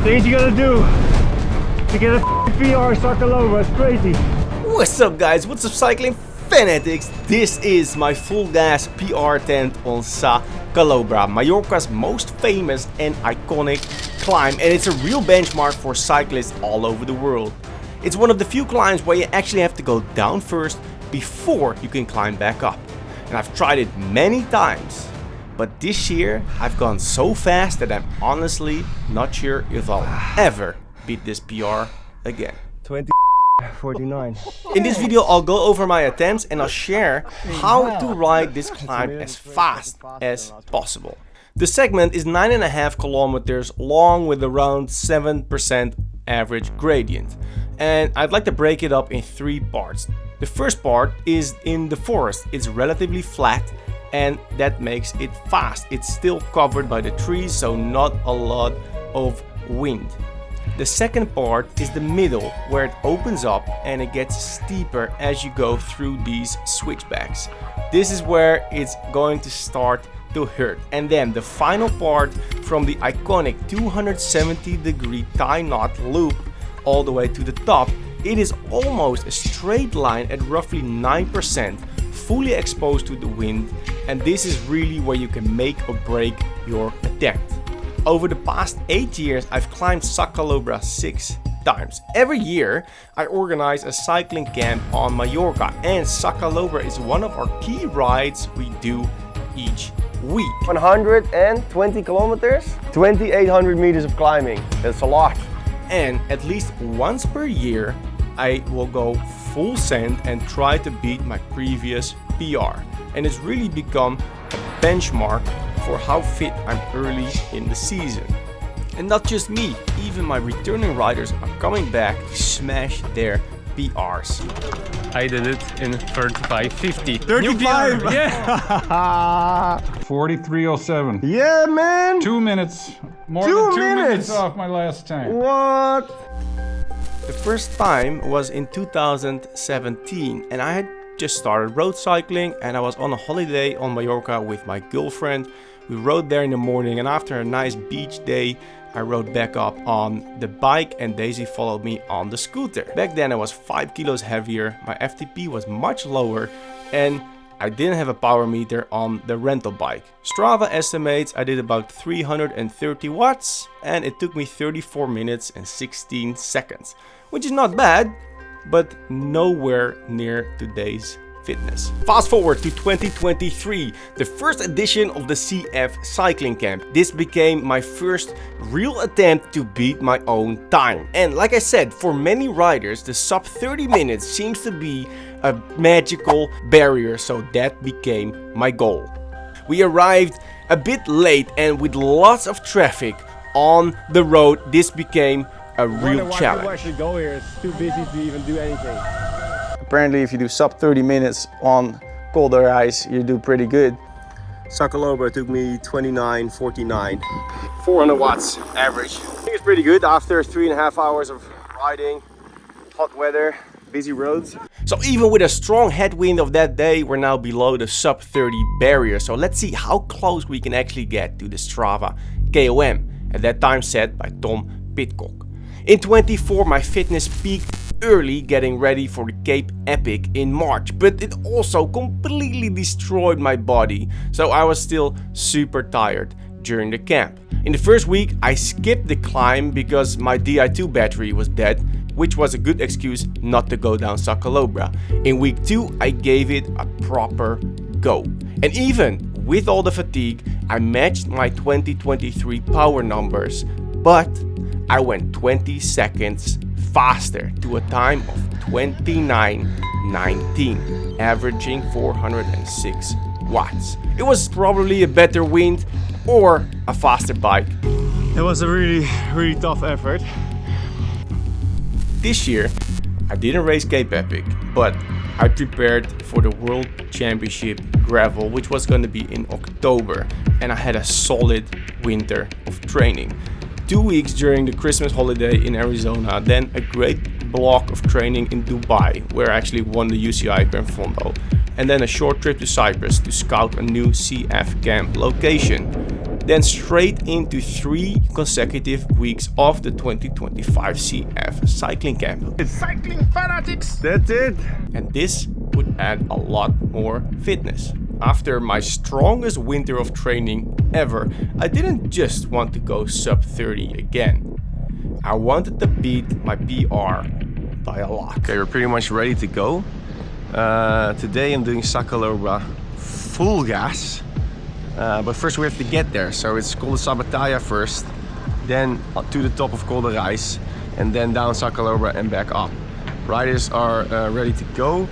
Things you gotta do to get a PR Sa Calobra, it's crazy. What's up guys, what's up cycling fanatics? This is my full gas PR attempt on Sa Calobra, Mallorca's most famous and iconic climb, and it's a real benchmark for cyclists all over the world. It's one of the few climbs where you actually have to go down first before you can climb back up. And I've tried it many times, but this year I've gone so fast that I'm honestly not sure if I'll ever beat this PR again. 49. In this video I'll go over my attempts and I'll share how to ride this climb as fast as possible. The segment is 9.5 kilometers long with around 7% average gradient. And I'd like to break it up in 3 parts. The first part is in the forest. It's relatively flat and that makes it fast. It's still covered by the trees, so not a lot of wind. The second part is the middle, where it opens up and it gets steeper as you go through these switchbacks. This is where it's going to start to hurt. And then the final part from the iconic 270-degree tie knot loop all the way to the top, it is almost a straight line at roughly 9%, fully exposed to the wind, and this is really where you can make or break your attempt. Over the past 8 years, I've climbed Sa Calobra 6 times. Every year, I organize a cycling camp on Mallorca, and Sa Calobra is one of our key rides we do each week. 120 kilometers, 2,800 meters of climbing. That's a lot. And at least once per year, I will go full send and try to beat my previous PR. And it's really become a benchmark for how fit I'm early in the season. And not just me, even my returning riders are coming back to smash their PRs. I did it in 35:50. 35? Yeah. 43:07. Yeah, man. 2 minutes. More Two than 2 minutes? minutes off my last time. What? The first time was in 2017 and I had just started road cycling and I was on a holiday on Mallorca with my girlfriend. We rode there in the morning and after a nice beach day I rode back up on the bike and Daisy followed me on the scooter. Back then I was 5 kilos heavier, my FTP was much lower and I didn't have a power meter on the rental bike. Strava estimates I did about 330 watts and it took me 34 minutes and 16 seconds, which is not bad, but nowhere near today's fitness. Fast forward to 2023, the first edition of the CF cycling camp. This became my first real attempt to beat my own time. And like I said, for many riders, the sub 30 minutes seems to be a magical barrier, so that became my goal. We arrived a bit late and with lots of traffic on the road, this became a real challenge. People actually go here. It's too busy to even do anything. Apparently if you do sub 30 minutes on Coll Dels Reis, you do pretty good. Sa Calobra took me 29:49, 400 watts average. I think it's pretty good after 3.5 hours of riding, hot weather, busy roads. So even with a strong headwind of that day, we're now below the sub 30 barrier. So let's see how close we can actually get to the Strava KOM, at that time set by Tom Pitcock. In 24, my fitness peaked early getting ready for the Cape Epic in March, but it also completely destroyed my body, so I was still super tired during the camp. In the first week, I skipped the climb because my Di2 battery was dead, which was a good excuse not to go down Sa Calobra. In week 2, I gave it a proper go. And even with all the fatigue, I matched my 2023 power numbers, but I went 20 seconds faster to a time of 29:19, averaging 406 watts. It was probably a better wind or a faster bike. It was a really tough effort. This year, I didn't race Cape Epic, but I prepared for the World Championship Gravel, which was going to be in October, and I had a solid winter of training. 2 weeks during the Christmas holiday in Arizona, then a great block of training in Dubai, where I actually won the UCI Grand Fondo, and then a short trip to Cyprus to scout a new CF camp location. then straight into 3 consecutive weeks of the 2025 CF cycling camp. It's cycling fanatics! That's it. And this would add a lot more fitness. After my strongest winter of training ever, I didn't just want to go sub 30 again. I wanted to beat my PR by a lot. Okay, we're pretty much ready to go. Today I'm doing Sa Calobra full gas. But first we have to get there. So it's Coll Dels Reis first, then to the top of Coll Dels Reis, and then down Sa Calobra and back up. Riders are ready to go.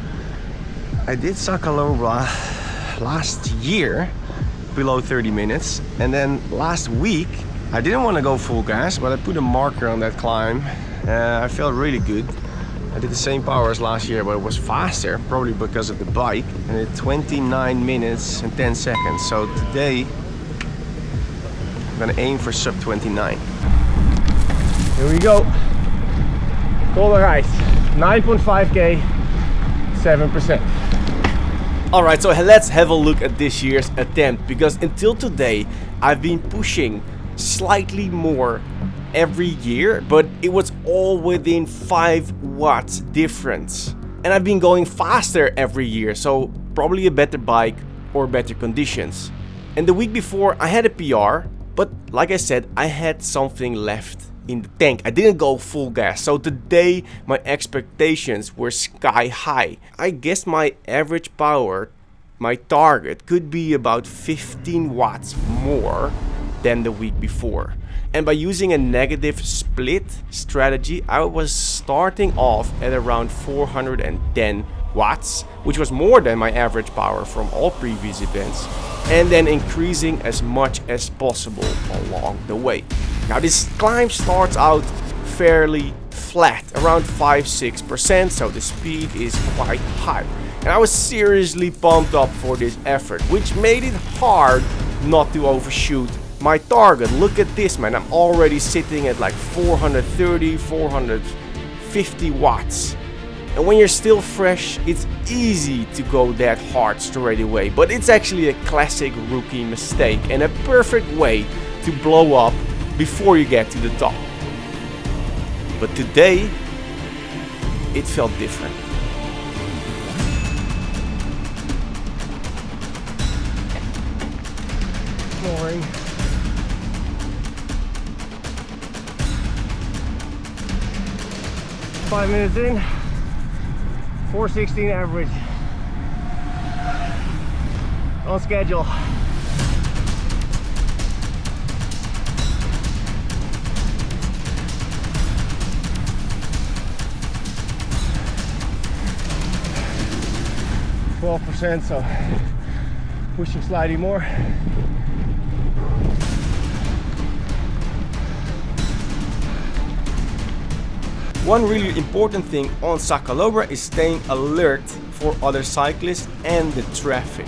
I did Sa Calobra last year below 30 minutes, and then last week I didn't want to go full gas, but I put a marker on that climb. I felt really good. I did the same power as last year, but it was faster, probably because of the bike, and it's 29 minutes and 10 seconds. So today I'm gonna aim for sub 29. Here we go. Coll Dels Reis, 9.5k, 7%. Alright, so let's have a look at this year's attempt, because until today I've been pushing slightly more every year, but it was all within 5 watts difference. And I've been going faster every year, so probably a better bike or better conditions. And the week before I had a PR, but like I said, I had something left in the tank. I didn't go full gas, so today my expectations were sky high. I guess my average power, my target, could be about 15 watts more than the week before. And by using a negative split strategy, I was starting off at around 410 watts, which was more than my average power from all previous events, and then increasing as much as possible along the way. Now this climb starts out fairly flat, around 5-6%, so the speed is quite high. And I was seriously pumped up for this effort, which made it hard not to overshoot my target. Look at this, man, I'm already sitting at like 430, 450 watts. And when you're still fresh, it's easy to go that hard straight away, but it's actually a classic rookie mistake and a perfect way to blow up before you get to the top. But today, it felt different. Boring. Five minutes in, 416 average. On schedule. %, so pushing slightly more. One really important thing on Sa Calobra is staying alert for other cyclists and the traffic.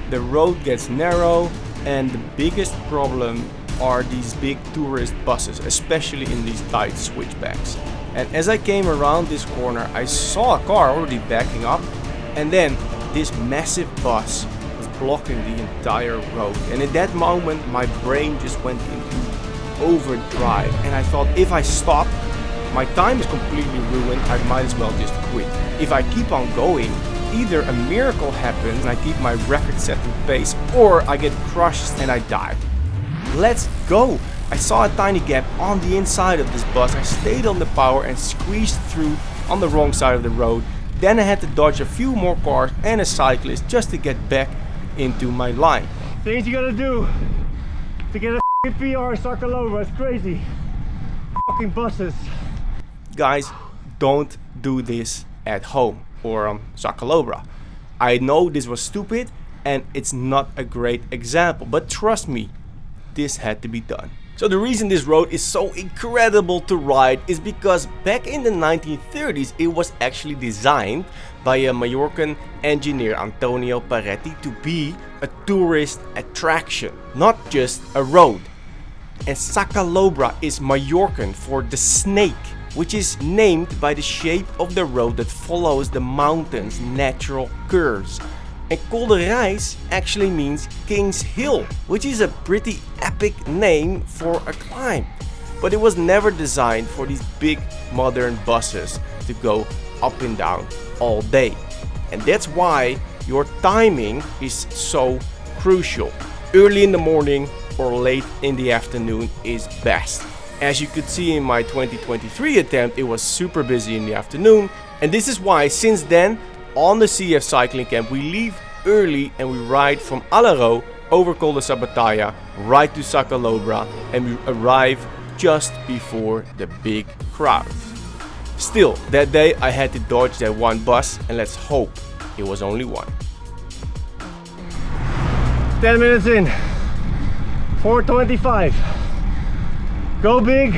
The road gets narrow, and the biggest problem are these big tourist buses, especially in these tight switchbacks. And as I came around this corner, I saw a car already backing up, and then this massive bus was blocking the entire road. And at that moment, my brain just went into overdrive, and I thought, if I stop, my time is completely ruined. I might as well just quit. If I keep on going, either a miracle happens and I keep my record-setting pace, or I get crushed and I die. Let's go! I saw a tiny gap on the inside of this bus. I stayed on the power and squeezed through on the wrong side of the road. Then I had to dodge a few more cars and a cyclist just to get back into my line. Things you gotta do to get a PR in Sa Calobra, it's crazy. Fucking buses. Guys, don't do this at home or on Sa Calobra. I know this was stupid and it's not a great example, but trust me, this had to be done. So the reason this road is so incredible to ride is because back in the 1930s it was actually designed by a Mallorcan engineer, Antonio Peretti, to be a tourist attraction, not just a road. And Sa Calobra is Mallorcan for the snake, which is named by the shape of the road that follows the mountain's natural curves. And Coll Dels Reis actually means King's Hill, which is a pretty epic name for a climb. But it was never designed for these big modern buses to go up and down all day. And that's why your timing is so crucial. Early in the morning or late in the afternoon is best. As you could see in my 2023 attempt, it was super busy in the afternoon. And this is why since then, on the CF cycling camp, we leave early and we ride from Alaro over Coll de Sabatalla right to Sa Calobra, and we arrive just before the big crowd. Still, that day I had to dodge that one bus, and let's hope it was only one. 10 minutes in, 4:25. Go big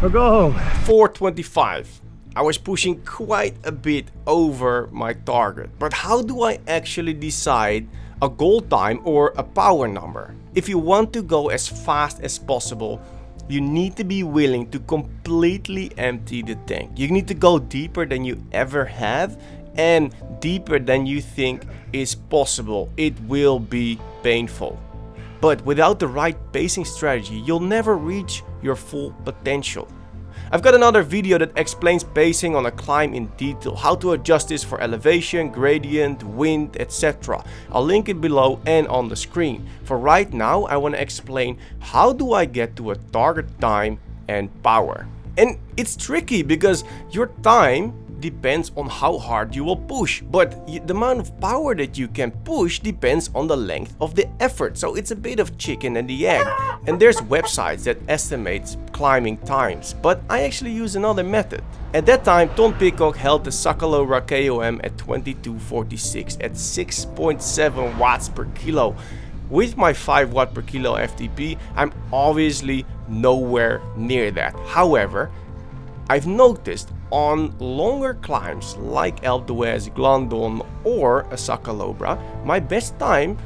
or go home. 4:25. I was pushing quite a bit over my target. But how do I actually decide a goal time or a power number? If you want to go as fast as possible, you need to be willing to completely empty the tank. You need to go deeper than you ever have and deeper than you think is possible. It will be painful. But without the right pacing strategy, you'll never reach your full potential. I've got another video that explains pacing on a climb in detail, how to adjust this for elevation, gradient, wind, etc. I'll link it below and on the screen. For right now, I want to explain how do I get to a target time and power. And it's tricky because your time depends on how hard you will push, but the amount of power that you can push depends on the length of the effort. So it's a bit of chicken and the egg. And there's websites that estimate climbing times, but I actually use another method. At that time, Tom Pidcock held the Sa Calobra KOM at 22:46 at 6.7 watts per kilo. With my 5 watt per kilo FTP, I'm obviously nowhere near that. However, I've noticed on longer climbs like Alpe d'Huez, Glandon or a Sa Calobra, my best time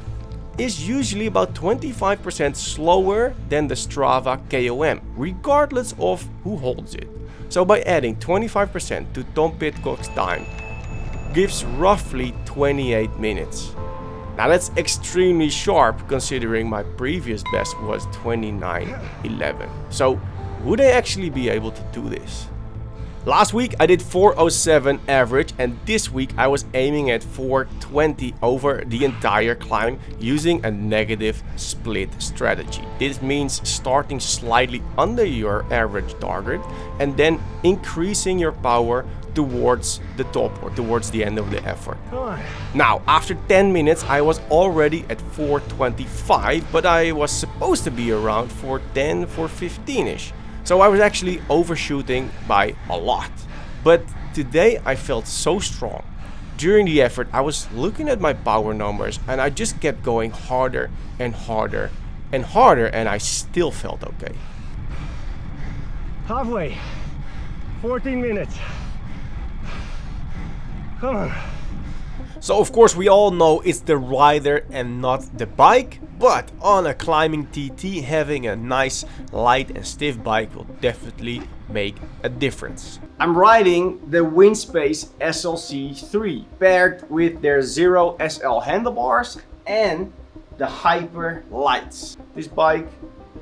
is usually about 25% slower than the Strava KOM, regardless of who holds it. So by adding 25% to Tom Pidcock's time, gives roughly 28 minutes. Now that's extremely sharp considering my previous best was 29:11. So would I actually be able to do this? Last week I did 4:07 average, and this week I was aiming at 4:20 over the entire climb using a negative split strategy. This means starting slightly under your average target and then increasing your power towards the top or towards the end of the effort. Now, after 10 minutes I was already at 4:25, but I was supposed to be around 4:10, 4:15ish. So I was actually overshooting by a lot. But today I felt so strong. During the effort I was looking at my power numbers and I just kept going harder and harder and harder, and I still felt okay. Halfway, 14 minutes. Come on. So of course we all know it's the rider and not the bike, but on a climbing TT having a nice light and stiff bike will definitely make a difference. I'm riding the Winspace SLC3 paired with their Zero SL handlebars and the Hyper Lights. This bike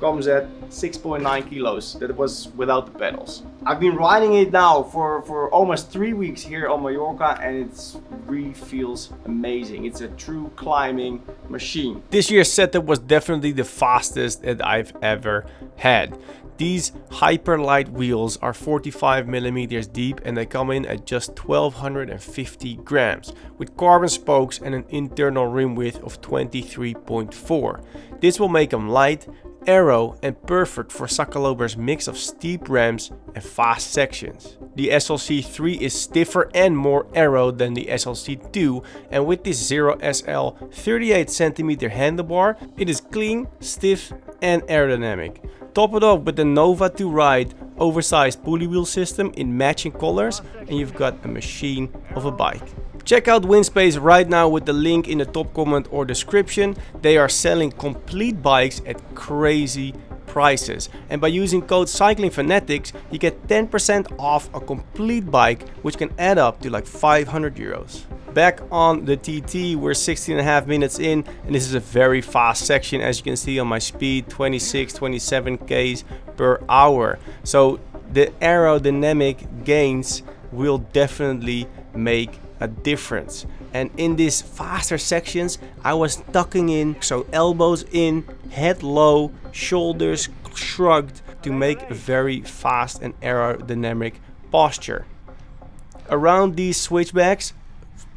comes at 6.9 kilos. That was without the pedals. I've been riding it now for almost 3 weeks here on Mallorca, and it really feels amazing. It's a true climbing machine. This year's setup was definitely the fastest that I've ever had. These Hyper Light wheels are 45 millimeters deep and they come in at just 1250 grams with carbon spokes and an internal rim width of 23.4. This will make them light, aero and perfect for Sa Calobra's mix of steep ramps and fast sections. The SLC3 is stiffer and more aero than the SLC2, and with this Zero SL 38 cm handlebar, it is clean, stiff and aerodynamic. Top it off with the Nova 2 Ride oversized pulley wheel system in matching colors, and you've got a machine of a bike. Check out Winspace right now with the link in the top comment or description. They are selling complete bikes at crazy prices, and by using code CYCLINGFANATICS you get 10% off a complete bike, which can add up to like 500 euros. Back on the TT, we're 16.5 minutes in, and this is a very fast section, as you can see on my speed, 26, 27 k's per hour. So the aerodynamic gains will definitely make a difference. And in these faster sections, I was tucking in, so elbows in, head low, shoulders shrugged, to make a very fast and aerodynamic posture. Around these switchbacks,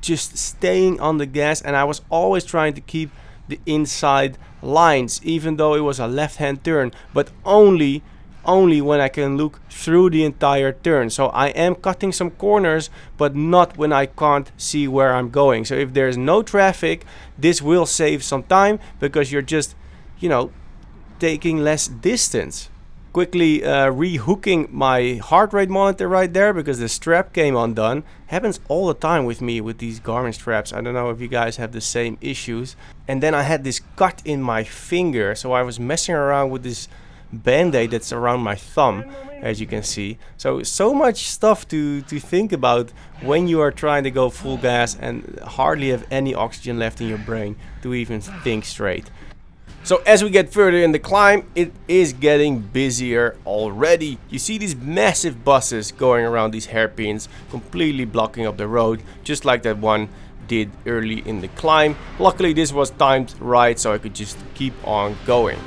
just staying on the gas, and I was always trying to keep the inside lines, even though it was a left-hand turn, but only when I can look through the entire turn. So I am cutting some corners, but not when I can't see where I'm going. So if there's no traffic, this will save some time, because you're just, you know, taking less distance. Quickly rehooking my heart rate monitor right there, because the strap came undone. Happens all the time with me with these Garmin straps. I don't know if you guys have the same issues. And then I had this cut in my finger, so I was messing around with this band-aid that's around my thumb, as you can see. So much stuff to think about when you are trying to go full gas and hardly have any oxygen left in your brain to even think straight. So as we get further in the climb, it is getting busier already. You see these massive buses going around these hairpins, completely blocking up the road, just like that one did early in the climb. Luckily this was timed right, so I could just keep on going.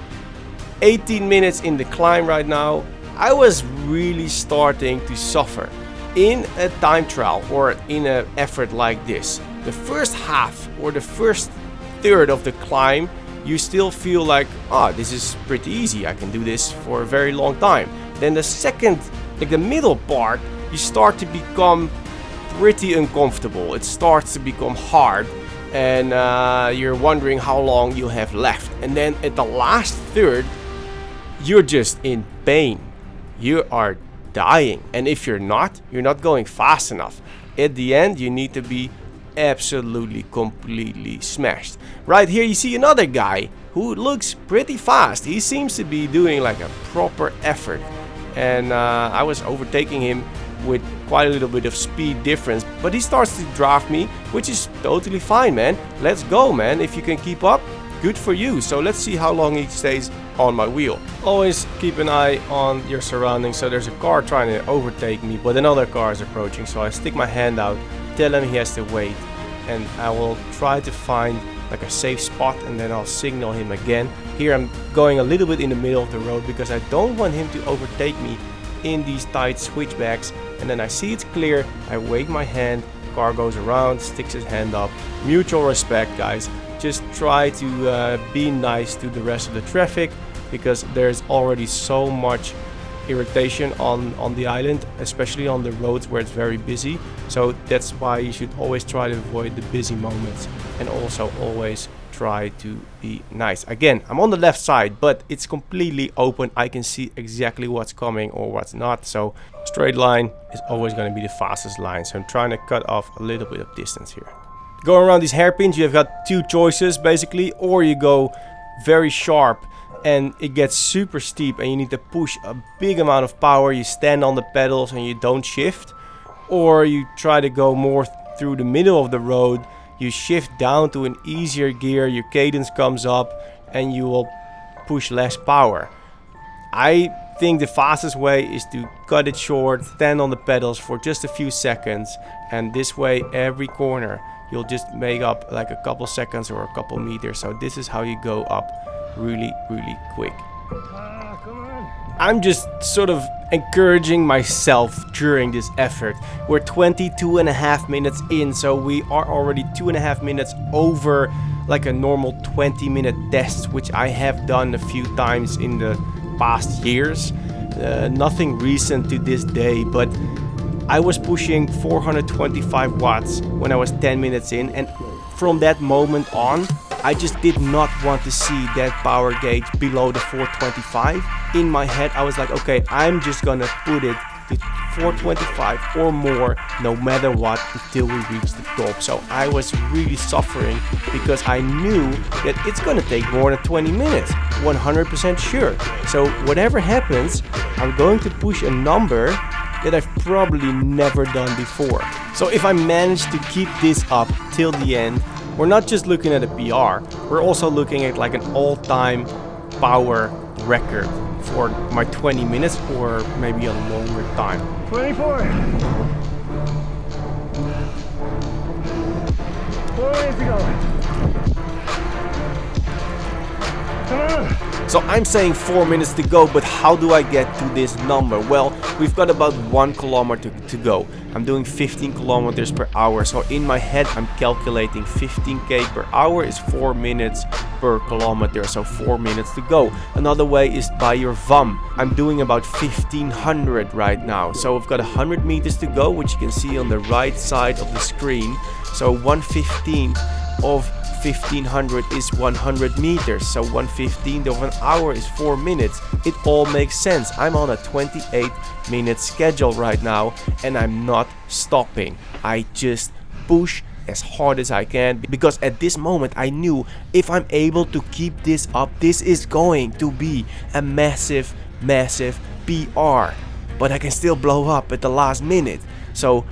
18 minutes in the climb right now. I was really starting to suffer. In a time trial or in an effort like this, the first half or the first third of the climb, you still feel like, oh, this is pretty easy, I can do this for a very long time. Then the second, like the middle part, you start to become pretty uncomfortable. It starts to become hard, and you're wondering how long you have left. And then at the last third, you're just in pain. You are dying. And if you're not going fast enough. At the end, you need to be absolutely completely smashed. Right here you see another guy who looks pretty fast. He seems to be doing like a proper effort, and I was overtaking him with quite a little bit of speed difference, but he starts to draft me, which is totally fine, man. Let's go, man. If you can keep up, good for you. So let's see how long he stays on my wheel. Always keep an eye on your surroundings. So there's a car trying to overtake me, but another car is approaching, so I stick my hand out, tell him he has to wait, and I will try to find like a safe spot, and then I'll signal him again. Here I'm going a little bit in the middle of the road because I don't want him to overtake me in these tight switchbacks. And then I see it's clear, I wave my hand, car goes around, sticks his hand up. Mutual respect, guys. Just try to be nice to the rest of the traffic, because there's already so much irritation on the island, especially on the roads where it's very busy. So that's why you should always try to avoid the busy moments, and also always try to be nice. Again, I'm on the left side, but it's completely open. I can see exactly what's coming or what's not. So straight line is always going to be the fastest line. So I'm trying to cut off a little bit of distance here. Going around these hairpins, you've got two choices basically, or you go very sharp and it gets super steep and you need to push a big amount of power. You stand on the pedals and you don't shift, or you try to go more through the middle of the road. You shift down to an easier gear, your cadence comes up, and you will push less power. I think the fastest way is to cut it short, stand on the pedals for just a few seconds, and this way every corner you'll just make up like a couple seconds or a couple meters. So this is how you go up really quick. I'm just sort of encouraging myself during this effort. We're 22.5 minutes in, so we are already 2.5 minutes over like a normal 20-minute test, which I have done a few times in the past years. Nothing recent to this day, but I was pushing 425 watts when I was 10 minutes in, and from that moment on, I just did not want to see that power gauge below the 425. In my head, I was like, okay, I'm just gonna put it to 425 or more, no matter what, until we reach the top. So I was really suffering because I knew that it's gonna take more than 20 minutes, 100% sure. So whatever happens, I'm going to push a number that I've probably never done before. So if I manage to keep this up till the end, we're not just looking at a PR, we're also looking at like an all-time power record for my 20 minutes or maybe a longer time. 24. 4 minutes to go. So I'm saying 4 minutes to go, but how do I get to this number? Well, we've got about 1 kilometer to go. I'm doing 15 kilometers per hour, so in my head I'm calculating 15k per hour is 4 minutes per kilometer, so 4 minutes to go. Another way is by your VAM. I'm doing about 1500 right now, so I've got 100 meters to go, which you can see on the right side of the screen. So 1/15 of 1500 is 100 meters, so 1/15 of an hour is 4 minutes. It all makes sense. I'm on a 28-minute schedule right now and I'm not stopping. I just push as hard as I can, because at this moment I knew if I'm able to keep this up, this is going to be a massive PR, but I can still blow up at the last minute. So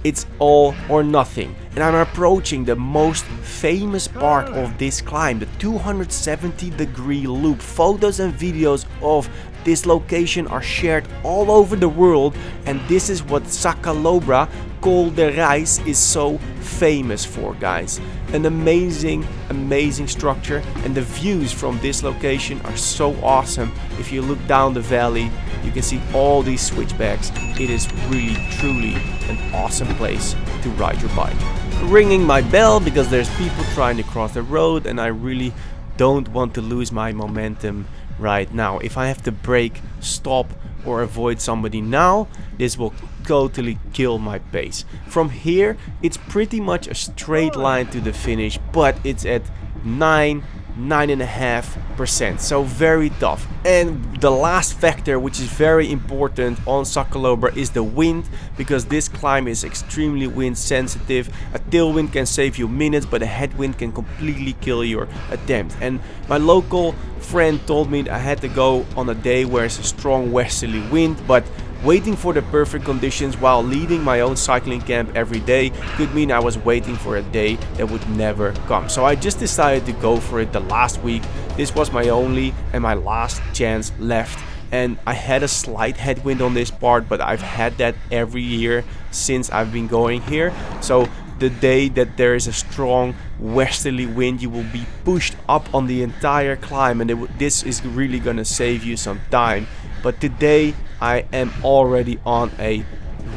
it's all or nothing. And I'm approaching the most famous part of this climb, the 270-degree loop. Photos and videos of this location are shared all over the world, and this is what Sa Calobra, Coll Dels Reis, is so famous for, guys. An amazing structure, and the views from this location are so awesome. If you look down the valley, you can see all these switchbacks. It is really, truly an awesome place to ride your bike. Ringing my bell because there's people trying to cross the road and I really don't want to lose my momentum right now. If I have to brake, stop or avoid somebody now, this will totally kill my pace. From here, it's pretty much a straight line to the finish, but it's at 9.5%, so very tough. And the last factor, which is very important on Sa Calobra, is the wind, because this climb is extremely wind sensitive. A tailwind can save you minutes, but a headwind can completely kill your attempt. And my local friend told me that I had to go on a day where it's a strong westerly wind, but waiting for the perfect conditions while leading my own cycling camp every day could mean I was waiting for a day that would never come. So I just decided to go for it the last week. This was my only and my last chance left. And I had a slight headwind on this part, but I've had that every year since I've been going here. So the day that there is a strong westerly wind, you will be pushed up on the entire climb, and this is really gonna save you some time. But today I am already on a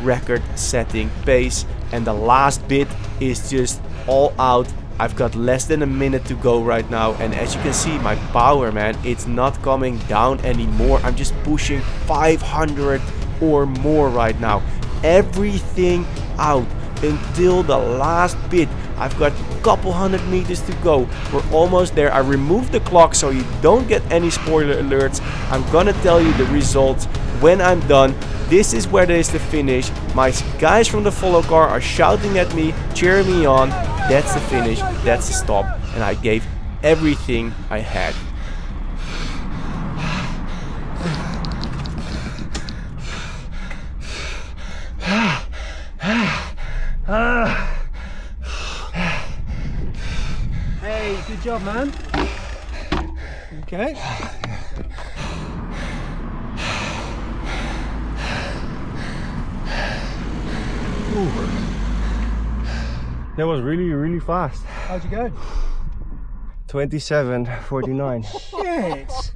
record-setting pace, and the last bit is just all out. I've got less than a minute to go right now, and as you can see, my power, man, it's not coming down anymore. I'm just pushing 500 or more right now. Everything out until the last bit. I've got a couple hundred meters to go. We're almost there. I removed the clock so you don't get any spoiler alerts. I'm gonna tell you the results when I'm done. This is where there is the finish. My guys from the follow car are shouting at me, cheering me on. That's the finish, that's the stop, and I gave everything I had. Hey, good job, man. Okay. Ooh. That was really fast. How'd you go? 27:49. Shit!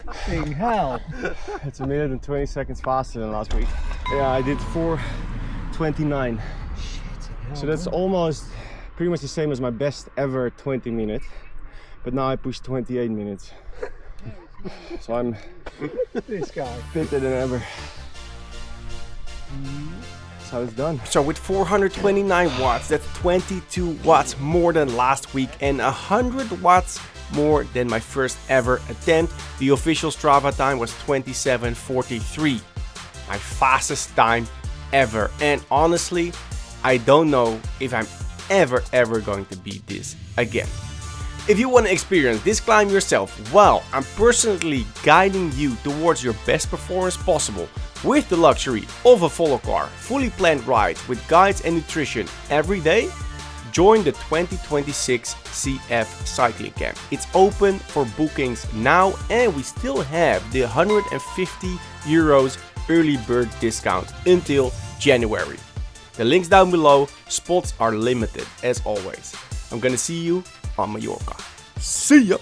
Fucking hell. It's a minute and 20 seconds faster than last week. Yeah, I did 4:29. So that's almost pretty much the same as my best ever 20 minutes. But now I pushed 28 minutes. So I'm This guy. fitter than ever. That's how it's done. So with 429 watts, that's 22 watts more than last week and 100 watts more than my first ever attempt. The official Strava time was 27:43, my fastest time ever. And honestly, I don't know if I'm ever going to beat this again. If you want to experience this climb yourself, well, I'm personally guiding you towards your best performance possible. With the luxury of a follow car, fully planned rides with guides and nutrition every day, join the 2026 CF Cycling Camp. It's open for bookings now and we still have the 150 euros early bird discount until January. The link's down below, spots are limited as always. I'm gonna see you on Mallorca. See ya!